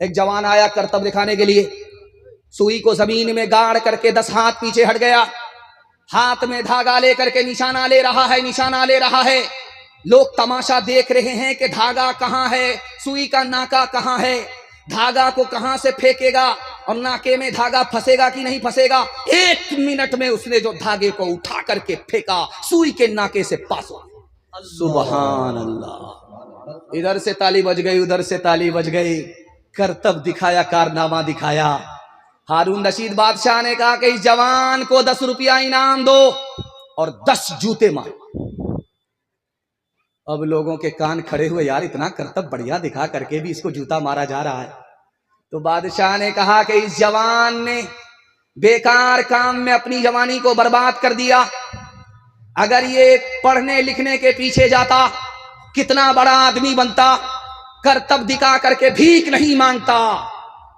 ایک جوان آیا کرتب دکھانے کے لیے، سوئی کو زمین میں گاڑ کر کے 10 ہاتھ پیچھے ہٹ گیا، ہاتھ میں دھاگا لے کر کے نشانہ لے رہا ہے۔ لوگ تماشا دیکھ رہے ہیں کہ دھاگا کہاں ہے، سوئی کا ناکا کہاں ہے، دھاگا کو کہاں سے پھینکے گا اور ناکے میں دھاگا پھنسے گا کہ نہیں پھنسے گا۔ 1 منٹ میں اس نے جو دھاگے کو اٹھا کر کے پھینکا، سوئی کے ناکے سے پاس ہوا۔ سبحان اللہ، ادھر سے تالی بج گئی، ادھر سے تالی بج گئی، کرتب دکھایا، کارنامہ دکھایا۔ ہارون رشید بادشاہ نے کہا کہ اس جوان کو 10 روپیہ انعام دو اور 10 جوتے مارو۔ اب لوگوں کے کان کھڑے ہوئے، یار اتنا کرتب بڑھیا دکھا کر کے بھی اس کو جوتا مارا جا رہا ہے۔ تو بادشاہ نے کہا کہ اس جوان نے بیکار کام میں اپنی جوانی کو برباد کر دیا، اگر یہ پڑھنے لکھنے کے پیچھے جاتا کتنا بڑا آدمی بنتا، کرتب دکھا کر کے بھیک نہیں مانگتا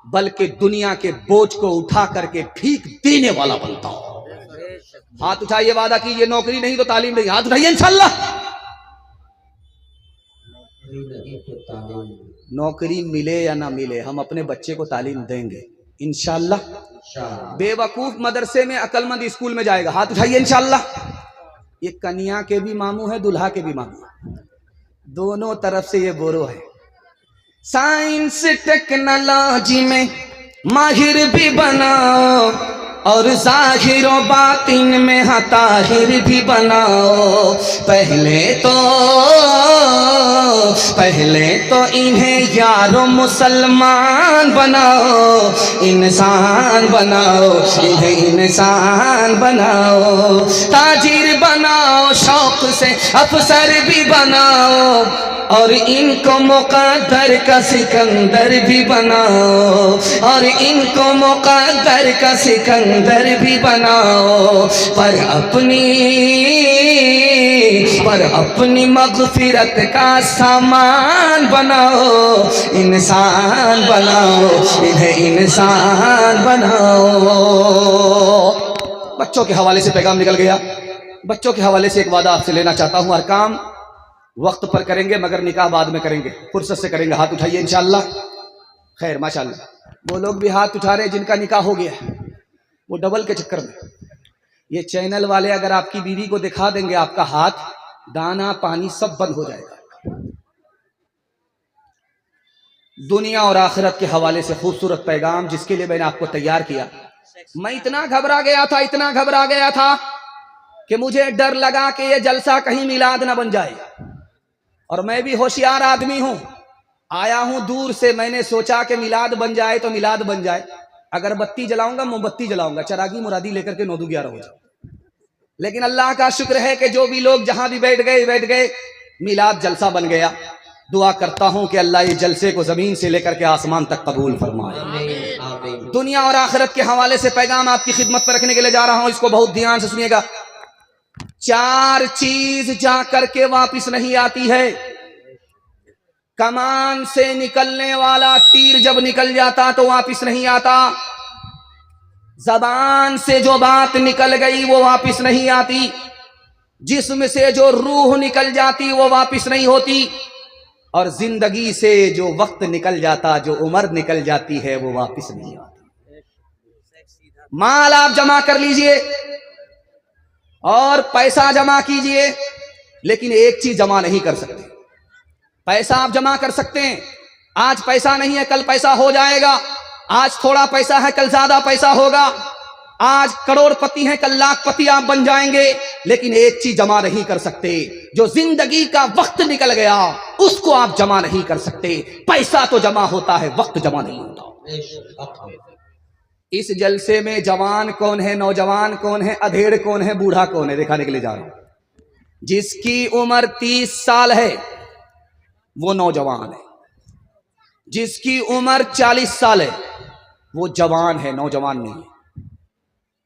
بلکہ دنیا کے بوجھ کو اٹھا کر کے بھیک دینے والا بنتا۔ ہاتھ اٹھائیے، وعدہ کیجئے، نوکری نہیں تو تعلیم نہیں، ہاتھ اٹھائیے انشاءاللہ۔ نوکری ملے یا نہ ملے ہم اپنے بچے کو تعلیم دیں گے انشاءاللہ۔ بے وقوف مدرسے میں، عقل مند اسکول میں جائے گا، ہاتھ اٹھائیے انشاءاللہ۔ یہ کنیا کے بھی ماموں ہے، دلہا کے بھی ماموں ہے، دونوں طرف سے یہ بورو ہے۔ سائنس ٹیکنالوجی میں ماہر بھی بناؤ اور ظاہر و باطن میں طاہر بھی بناؤ، پہلے تو انہیں یارو مسلمان بناؤ، انسان بناؤ، انہیں انسان بناؤ، تاجر بناؤ، شوق سے افسر بھی بناؤ اور ان کو مقدر کا سکندر بھی بناؤ، اور ان کو مقدر کا سکندر بھی بناؤ، پر اپنی مغفرت کا سامان بناؤ، انسان بناؤ، انہیں انسان بناؤ۔ بچوں کے حوالے سے پیغام نکل گیا۔ بچوں کے حوالے سے ایک وعدہ آپ سے لینا چاہتا ہوں، ہر کام وقت پر کریں گے مگر نکاح بعد میں کریں گے، فرصت سے کریں گے، ہاتھ اٹھائیے انشاءاللہ۔ خیر ماشاءاللہ، وہ لوگ بھی ہاتھ اٹھا رہے جن کا نکاح ہو گیا ہے، وہ ڈبل کے چکر میں۔ یہ چینل والے اگر آپ کی بیوی کو دکھا دیں گے آپ کا ہاتھ، دانا پانی سب بند ہو جائے گا۔ دنیا اور آخرت کے حوالے سے خوبصورت پیغام جس کے لیے میں نے آپ کو تیار کیا۔ میں اتنا گھبرا گیا تھا کہ مجھے ڈر لگا کہ یہ جلسہ کہیں میلاد نہ بن جائے، اور میں بھی ہوشیار آدمی ہوں، آیا ہوں دور سے، میں نے سوچا کہ میلاد بن جائے تو میلاد بن جائے، اگر بتی جلاؤں گا موم بتی جلاؤں گا، چراغی مرادی لے کر کے 9-11 ہو جائے۔ لیکن اللہ کا شکر ہے کہ جو بھی لوگ جہاں بھی بیٹھ گئے، میلاد جلسہ بن گیا۔ دعا کرتا ہوں کہ اللہ یہ جلسے کو زمین سے لے کر کے آسمان تک قبول فرمائے۔ دنیا اور آخرت کے حوالے سے پیغام آپ کی خدمت پر رکھنے کے لیے جا رہا ہوں، اس کو بہت دھیان سے سنیے گا۔ 4 چیز جا کر کے واپس نہیں آتی ہے۔ کمان سے نکلنے والا تیر جب نکل جاتا تو واپس نہیں آتا، زبان سے جو بات نکل گئی وہ واپس نہیں آتی، جسم سے جو روح نکل جاتی وہ واپس نہیں ہوتی، اور زندگی سے جو وقت نکل جاتا، جو عمر نکل جاتی ہے وہ واپس نہیں آتی۔ مال آپ جمع کر لیجئے اور پیسہ جمع کیجئے، لیکن ایک چیز جمع نہیں کر سکتے۔ پیسہ آپ جمع کر سکتے ہیں، آج پیسہ نہیں ہے کل پیسہ ہو جائے گا، آج تھوڑا پیسہ ہے کل زیادہ پیسہ ہوگا، آج کروڑ پتی ہیں کل لاکھ پتی آپ بن جائیں گے، لیکن ایک چیز جمع نہیں کر سکتے، جو زندگی کا وقت نکل گیا اس کو آپ جمع نہیں کر سکتے۔ پیسہ تو جمع ہوتا ہے، وقت جمع نہیں ہوتا۔ اس جلسے میں جوان کون ہے، نوجوان کون ہے، ادھیڑ کون ہے، بوڑھا کون ہے، دکھانے کے لیے جا رہا ہوں۔ جس کی عمر 30 سال ہے وہ نوجوان ہے، جس کی عمر 40 سال ہے وہ جوان ہے، نوجوان نہیں ہے،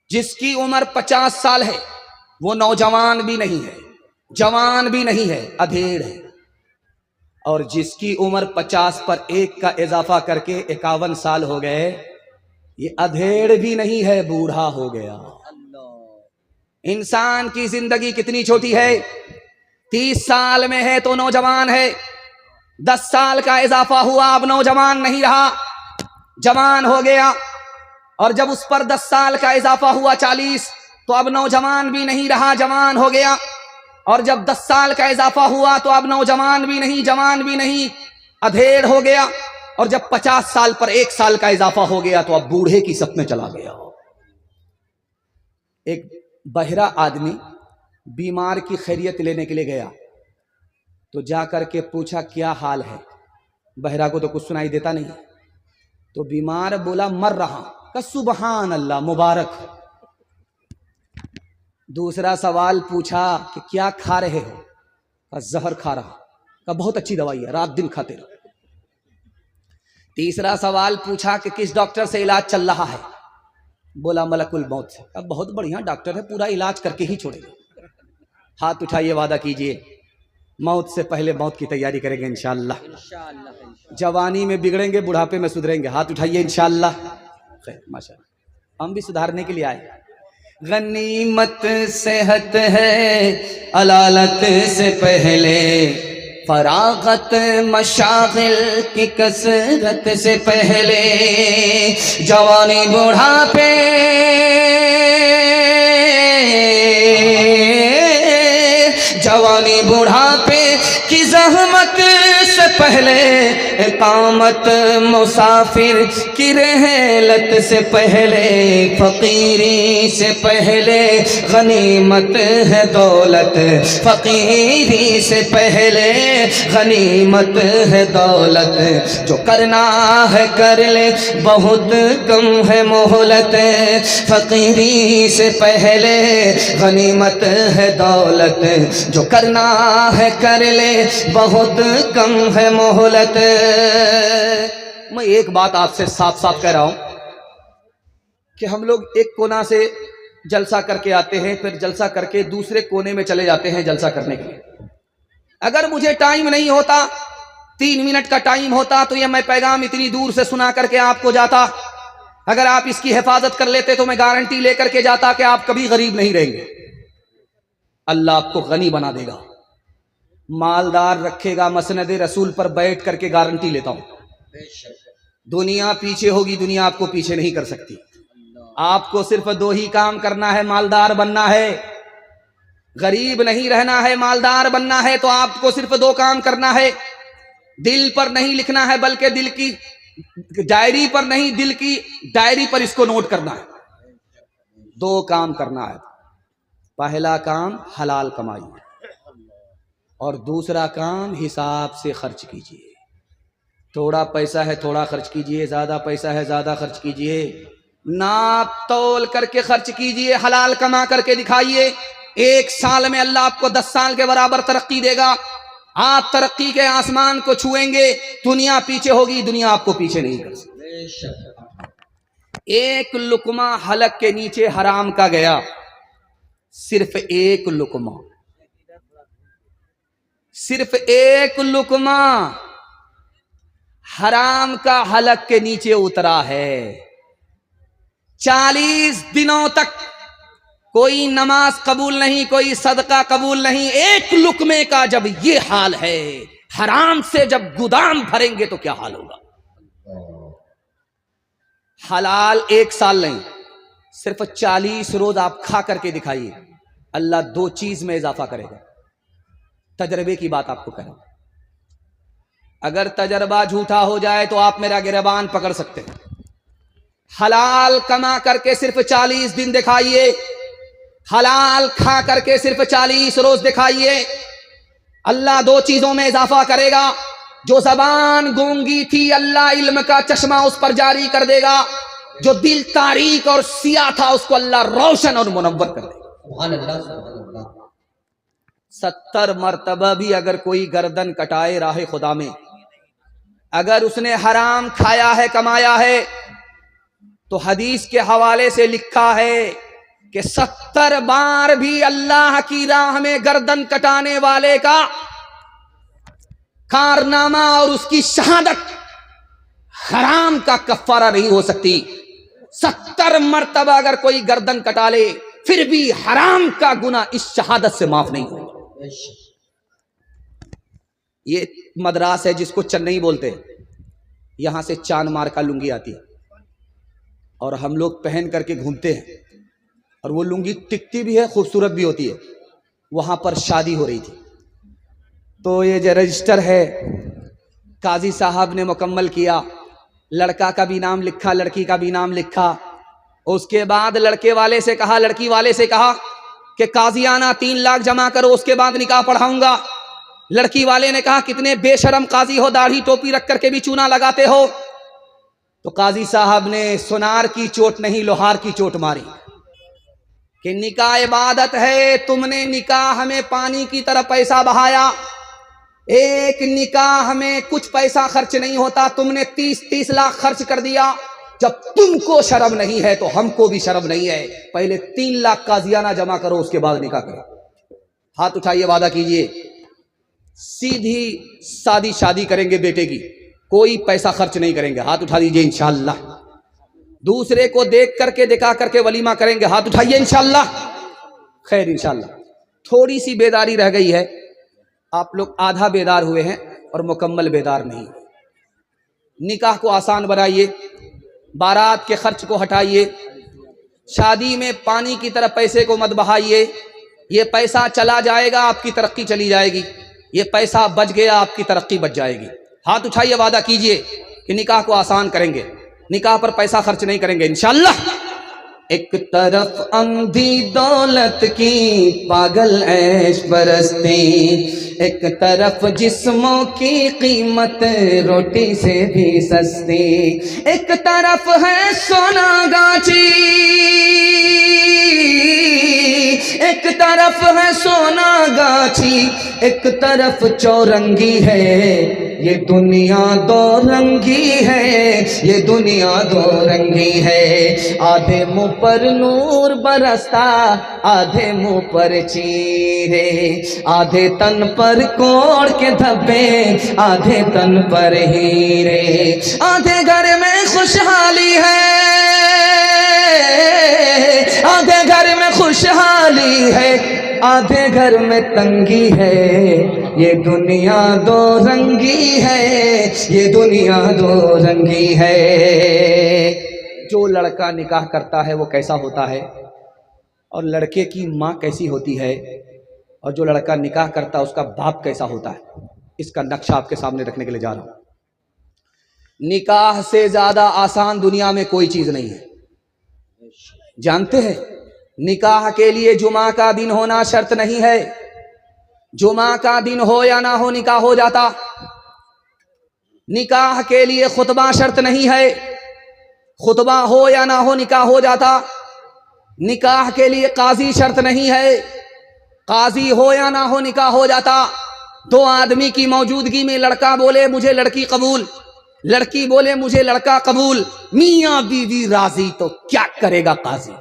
جس کی عمر 50 سال ہے وہ نوجوان بھی نہیں ہے، جوان بھی نہیں ہے، ادھیڑ ہے، اور جس کی عمر 50 پر 1 کا اضافہ کر کے 51 سال ہو گئے، یہ ادھیڑ بھی نہیں ہے، بوڑھا ہو گیا۔ انسان کی زندگی کتنی چھوٹی ہے، 30 سال میں ہے تو نوجوان ہے، 10 سال کا اضافہ ہوا اب نوجوان نہیں رہا، جوان ہو گیا، اور جب اس پر 10 سال کا اضافہ ہوا 40، تو اب نوجوان بھی نہیں رہا، جوان ہو گیا، اور جب 10 سال کا اضافہ ہوا تو اب نوجوان بھی نہیں، جوان بھی نہیں، ادھیڑ ہو گیا، اور جب 50 سال پر 1 سال کا اضافہ ہو گیا تو اب بوڑھے کی سب میں چلا گیا۔ ایک بہرا آدمی بیمار کی خیریت لینے کے لیے گیا، تو جا کر کے پوچھا کیا حال ہے؟ بہرا کو تو کچھ سنائی دیتا نہیں، تو بیمار بولا مر رہا، کہ سبحان اللہ، مبارک۔ دوسرا سوال پوچھا کہ کیا کھا رہے ہو؟ کہ زہر کھا رہا، کہ بہت اچھی دوائی ہے، رات دن کھاتے رہو۔ تیسرا سوال پوچھا کہ کس ڈاکٹر سے علاج چل رہا ہے؟ بولا ملک الموت سے۔ اب بہت بڑھیا ڈاکٹر ہے، پورا علاج کر کے ہی چھوڑے گا۔ ہاتھ اٹھائیے، وعدہ کیجئے موت سے پہلے موت کی تیاری کریں گے انشاءاللہ۔ جوانی میں بگڑیں گے، بڑھاپے میں سدھریں گے، ہاتھ اٹھائیے انشاءاللہ۔ خیر، ماشاءاللہ، ہم بھی سدھارنے کے لیے آئے۔ غنیمت صحت ہے علالت سے پہلے، فراغت مشاغل کی کثرت سے پہلے، جوانی بڑھاپے جوانی بڑھاپے کی زحمت سے پہلے، اقامت مسافر کی رحلت سے پہلے، فقیری سے پہلے غنیمت ہے دولت، فقیری سے پہلے غنیمت ہے دولت، جو کرنا ہے کر لے بہت کم ہے مہلت، فقیری سے پہلے غنیمت ہے دولت، جو کرنا ہے کر لے بہت کم ہے مہلت۔ میں ایک بات آپ سے صاف صاف کہہ رہا ہوں کہ ہم لوگ ایک کونا سے جلسہ کر کے آتے ہیں، پھر جلسہ کر کے دوسرے کونے میں چلے جاتے ہیں جلسہ کرنے کے لیے۔ اگر مجھے ٹائم نہیں ہوتا، 3 منٹ کا ٹائم ہوتا تو یہ میں پیغام اتنی دور سے سنا کر کے آپ کو جاتا۔ اگر آپ اس کی حفاظت کر لیتے تو میں گارنٹی لے کر کے جاتا کہ آپ کبھی غریب نہیں رہیں گے۔ اللہ آپ کو غنی بنا دے گا، مالدار رکھے گا، مسند رسول پر بیٹھ کر کے گارنٹی لیتا ہوں۔ دنیا پیچھے ہوگی، دنیا آپ کو پیچھے نہیں کر سکتی۔ آپ کو صرف 2 ہی کام کرنا ہے، مالدار بننا ہے، غریب نہیں رہنا ہے، مالدار بننا ہے۔ تو آپ کو صرف 2 کام کرنا ہے، دل پر نہیں لکھنا ہے بلکہ دل کی ڈائری پر نہیں، دل کی ڈائری پر اس کو نوٹ کرنا ہے۔ 2 کام کرنا ہے۔ پہلا کام حلال کمائیے، اور دوسرا کام حساب سے خرچ کیجیے۔ تھوڑا پیسہ ہے تھوڑا خرچ کیجیے، زیادہ پیسہ ہے زیادہ خرچ کیجیے، ناپ تول کر کے خرچ کیجیے، حلال کما کر کے دکھائیے۔ 1 سال میں اللہ آپ کو 10 سال کے برابر ترقی دے گا۔ آپ ترقی کے آسمان کو چھوئیں گے، دنیا پیچھے ہوگی، دنیا آپ کو پیچھے نہیں کر سکتی۔ 1 لقمہ حلق کے نیچے حرام کا گیا، صرف 1 لقمہ، صرف 1 لقمہ حرام کا حلق کے نیچے اترا ہے۔ 40 دنوں تک کوئی نماز قبول نہیں، کوئی صدقہ قبول نہیں۔ 1 لقمے کا جب یہ حال ہے، حرام سے جب گودام بھریں گے تو کیا حال ہوگا؟ حلال 1 سال نہیں، صرف 40 روز آپ کھا کر کے دکھائیے، اللہ 2 چیز میں اضافہ کرے گا۔ تجربے کی بات آپ کو کہہ رہا ہوں، اگر تجربہ جھوٹا ہو جائے تو آپ میرا گریبان پکڑ سکتے ہیں۔ حلال کما کر کے صرف 40 دن دکھائیے، حلال کھا کر کے صرف 40 روز دکھائیے، اللہ 2 چیزوں میں اضافہ کرے گا۔ جو زبان گونگی تھی، اللہ علم کا چشمہ اس پر جاری کر دے گا۔ جو دل تاریک اور سیاہ تھا، اس کو اللہ روشن اور منور کر دے گا۔ سبحان اللہ، سبحان اللہ۔ 70 مرتبہ بھی اگر کوئی گردن کٹائے راہ خدا میں، اگر اس نے حرام کھایا ہے، کمایا ہے، تو حدیث کے حوالے سے لکھا ہے کہ 70 بار بھی اللہ کی راہ میں گردن کٹانے والے کا کارنامہ اور اس کی شہادت حرام کا کفارہ نہیں ہو سکتی۔ 70 مرتبہ اگر کوئی گردن کٹا لے، پھر بھی حرام کا گناہ اس شہادت سے معاف نہیں ہوگا۔ یہ مدراس ہے جس کو چنئی بولتے، یہاں سے چاند مار کا لنگی آتی ہے اور ہم لوگ پہن کر کے گھومتے ہیں، اور وہ لنگی ٹکتی بھی ہے، خوبصورت بھی ہوتی ہے۔ وہاں پر شادی ہو رہی تھی، تو یہ جو رجسٹر ہے قاضی صاحب نے مکمل کیا، لڑکا کا بھی نام لکھا، لڑکی کا بھی نام لکھا۔ اس کے بعد لڑکے والے سے کہا، لڑکی والے سے کہا کہ قاضیانہ 3 لاکھ جمع کرو، اس کے بعد نکاح پڑھاؤں گا۔ لڑکی والے نے کہا کتنے بے شرم قاضی ہو، داڑھی ٹوپی رکھ کر کے بھی چونا لگاتے ہو۔ تو قاضی صاحب نے سونار کی چوٹ نہیں لوہار کی چوٹ ماری کہ نکاح عبادت ہے، تم نے نکاح میں پانی کی طرح پیسہ بہایا، ایک نکاح میں کچھ پیسہ خرچ نہیں ہوتا، تم نے 30 لاکھ خرچ کر دیا۔ جب تم کو شرم نہیں ہے تو ہم کو بھی شرم نہیں ہے، پہلے 3 لاکھ قاضیانہ جمع کرو، اس کے بعد نکاح کرو۔ ہاتھ اٹھائیے، وعدہ کیجئے سیدھی سادی شادی کریں گے بیٹے کی، کوئی پیسہ خرچ نہیں کریں گے، ہاتھ اٹھا دیجئے انشاءاللہ۔ دوسرے کو دیکھ کر کے دکھا کر کے ولیمہ کریں گے، ہاتھ اٹھائیے انشاءاللہ۔ خیر انشاءاللہ تھوڑی سی بیداری رہ گئی ہے، آپ لوگ آدھا بیدار ہوئے ہیں اور مکمل بیدار نہیں۔ نکاح کو آسان بنائیے، بارات کے خرچ کو ہٹائیے، شادی میں پانی کی طرح پیسے کو مت بہائیے، یہ پیسہ چلا جائے گا آپ کی ترقی چلی جائے گی، یہ پیسہ بچ گیا آپ کی ترقی بچ جائے گی۔ ہاتھ اٹھائیے، وعدہ کیجئے کہ نکاح کو آسان کریں گے، نکاح پر پیسہ خرچ نہیں کریں گے انشاءاللہ۔ ایک طرف اندھی دولت کی پاگل عیش پرستی، ایک طرف جسموں کی قیمت روٹی سے بھی سستی، ایک طرف ہے سونا گاچی، ایک طرف ہے سونا گاچھی، ایک طرف چورنگی ہے، یہ دنیا دو رنگی ہے، یہ دنیا دو رنگی ہے۔ آدھے منہ پر نور برستا، آدھے منہ پر چیرے، آدھے تن پر کوڑ کے دھبے، آدھے تن پر ہیرے، آدھے گھر میں خوشحالی ہے، آدھے گھر میں خوشحالی ہے، آدھے گھر میں تنگی ہے، یہ دنیا دو رنگی ہے، یہ دنیا دو رنگی ہے۔ جو لڑکا نکاح کرتا ہے وہ کیسا ہوتا ہے، اور لڑکے کی ماں کیسی ہوتی ہے، اور جو لڑکا نکاح کرتا ہے اس کا باپ کیسا ہوتا ہے، اس کا نقشہ آپ کے سامنے رکھنے کے لیے جا رہا ہوں۔ نکاح سے زیادہ آسان دنیا میں کوئی چیز نہیں ہے۔ جانتے ہیں نکاح کے لیے جمعہ کا دن ہونا شرط نہیں ہے، جمعہ کا دن ہو یا نہ ہو نکاح ہو جاتا۔ نکاح کے لیے خطبہ شرط نہیں ہے، خطبہ ہو یا نہ ہو نکاح ہو جاتا۔ نکاح کے لیے قاضی شرط نہیں ہے، قاضی ہو یا نہ ہو نکاح ہو جاتا۔ 2 آدمی کی موجودگی میں لڑکا بولے مجھے لڑکی قبول، لڑکی بولے مجھے لڑکا قبول، میاں بیوی راضی، تو کیا کرے گا قاضی؟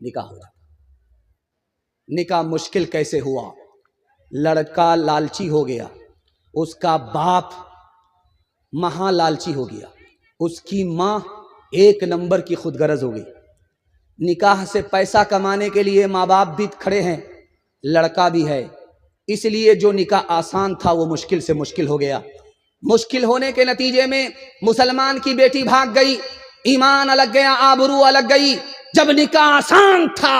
نکاح ہو جاتا۔ نکاح مشکل کیسے ہوا؟ لڑکا لالچی ہو گیا، اس کا باپ مہا لالچی ہو گیا، اس کی ماں 1 نمبر کی خود غرض ہو گئی۔ نکاح سے پیسہ کمانے کے لیے ماں باپ بھی کھڑے ہیں، لڑکا بھی ہے، اس لیے جو نکاح آسان تھا وہ مشکل سے مشکل ہو گیا۔ مشکل ہونے کے نتیجے میں مسلمان کی بیٹی بھاگ گئی، ایمان الگ گیا، آبرو الگ گئی۔ جب نکاح آسان تھا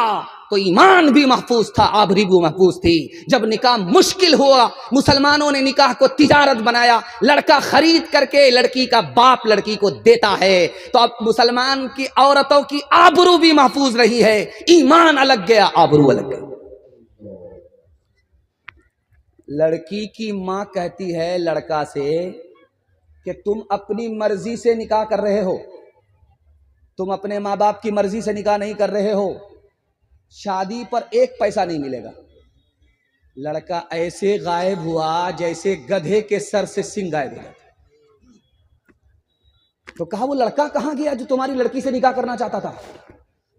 تو ایمان بھی محفوظ تھا، آبرو بھی محفوظ تھی۔ جب نکاح مشکل ہوا، مسلمانوں نے نکاح کو تجارت بنایا، لڑکا خرید کر کے لڑکی کا باپ لڑکی کو دیتا ہے، تو اب مسلمان کی عورتوں کی آبرو بھی محفوظ رہی ہے، ایمان الگ گیا، آبرو الگ گئی۔ لڑکی کی ماں کہتی ہے لڑکا سے کہ تم اپنی مرضی سے نکاح کر رہے ہو، تم اپنے ماں باپ کی مرضی سے نکاح نہیں کر رہے ہو، شادی پر 1 پیسہ نہیں ملے گا۔ لڑکا ایسے غائب ہوا جیسے گدھے کے سر سے سنگ غائب ہو جاتا۔ تو کہا وہ لڑکا کہاں گیا جو تمہاری لڑکی سے نکاح کرنا چاہتا تھا؟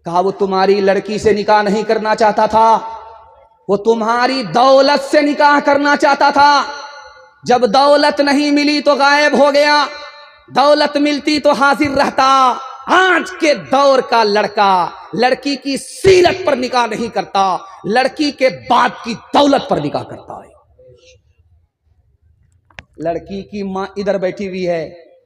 کہا وہ تمہاری لڑکی سے نکاح نہیں کرنا چاہتا تھا، وہ تمہاری دولت سے نکاح کرنا چاہتا تھا۔ جب دولت نہیں ملی تو غائب ہو گیا، دولت ملتی تو حاضر رہتا۔ آج کے دور کا لڑکا لڑکی کی سیرت پر نکاح نہیں کرتا، لڑکی کے باپ کی دولت پر نکاح کرتا ہے۔ لڑکی کی ماں ادھر بیٹھی ہوئی ہے،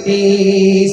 30,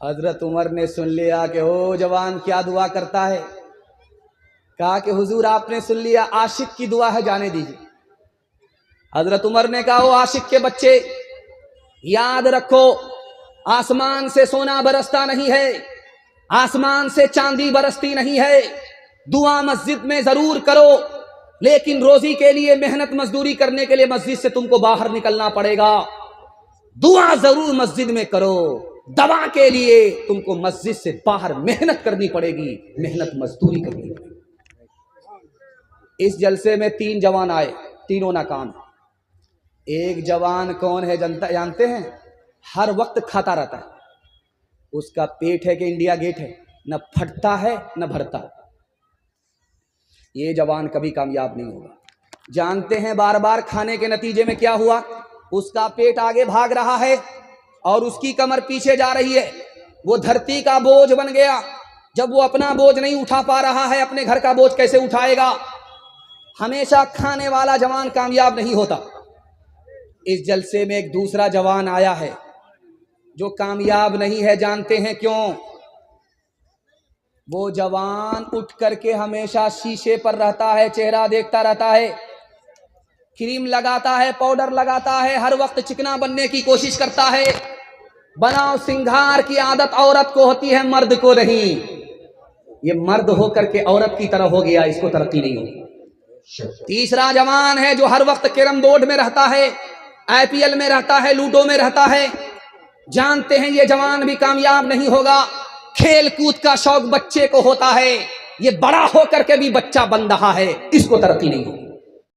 حضرت عمر نے سن لیا کہ او جوان کیا دعا کرتا ہے. کہا کہ حضور آپ نے سن لیا، عاشق کی دعا ہے، جانے دیجیے. حضرت عمر نے کہا او عاشق کے بچے، یاد رکھو آسمان سے سونا برستا نہیں ہے، آسمان سے چاندی برستی نہیں ہے. دعا مسجد میں ضرور کرو، لیکن روزی کے لیے محنت مزدوری کرنے کے لیے مسجد سے تم کو باہر نکلنا پڑے گا. دعا ضرور مسجد میں کرو، دوا کے لیے تم کو مسجد سے باہر محنت کرنی پڑے گی، محنت مزدوری کرنی پڑے گی. اس جلسے میں 3 جوان آئے، تینوں ناکام. ایک جوان کون ہے جانتے ہیں؟ ہر وقت کھاتا رہتا ہے، اس کا پیٹ ہے کہ انڈیا گیٹ ہے، نہ پھٹتا ہے نہ بھرتا. یہ جوان کبھی کامیاب نہیں ہوگا. جانتے ہیں بار بار کھانے کے نتیجے میں کیا ہوا؟ اس کا پیٹ آگے بھاگ رہا ہے اور اس کی کمر پیچھے جا رہی ہے. وہ دھرتی کا بوجھ بن گیا. جب وہ اپنا بوجھ نہیں اٹھا پا رہا ہے، اپنے گھر کا بوجھ کیسے اٹھائے گا؟ ہمیشہ کھانے والا جوان کامیاب نہیں ہوتا. اس جلسے میں ایک دوسرا جوان آیا ہے جو کامیاب نہیں ہے. جانتے ہیں کیوں؟ وہ جوان اٹھ کر کے ہمیشہ شیشے پر رہتا ہے، چہرہ دیکھتا رہتا ہے، کریم لگاتا ہے، پاؤڈر لگاتا ہے، ہر وقت چکنا بننے کی کوشش کرتا ہے. بناؤ سنگھار کی عادت عورت کو ہوتی ہے، مرد کو نہیں. یہ مرد ہو کر کے عورت کی طرح ہو گیا، اس کو ترقی نہیں ہوگی. تیسرا جوان ہے جو ہر وقت کیرم بورڈ میں رہتا ہے، IPL میں رہتا ہے، لوڈو میں رہتا ہے. جانتے ہیں یہ جوان بھی کامیاب نہیں ہوگا. کھیل کود کا شوق بچے کو ہوتا ہے، یہ بڑا ہو کر کے بھی بچہ بن رہا ہے، اس کو ترقی نہیں ہوگی.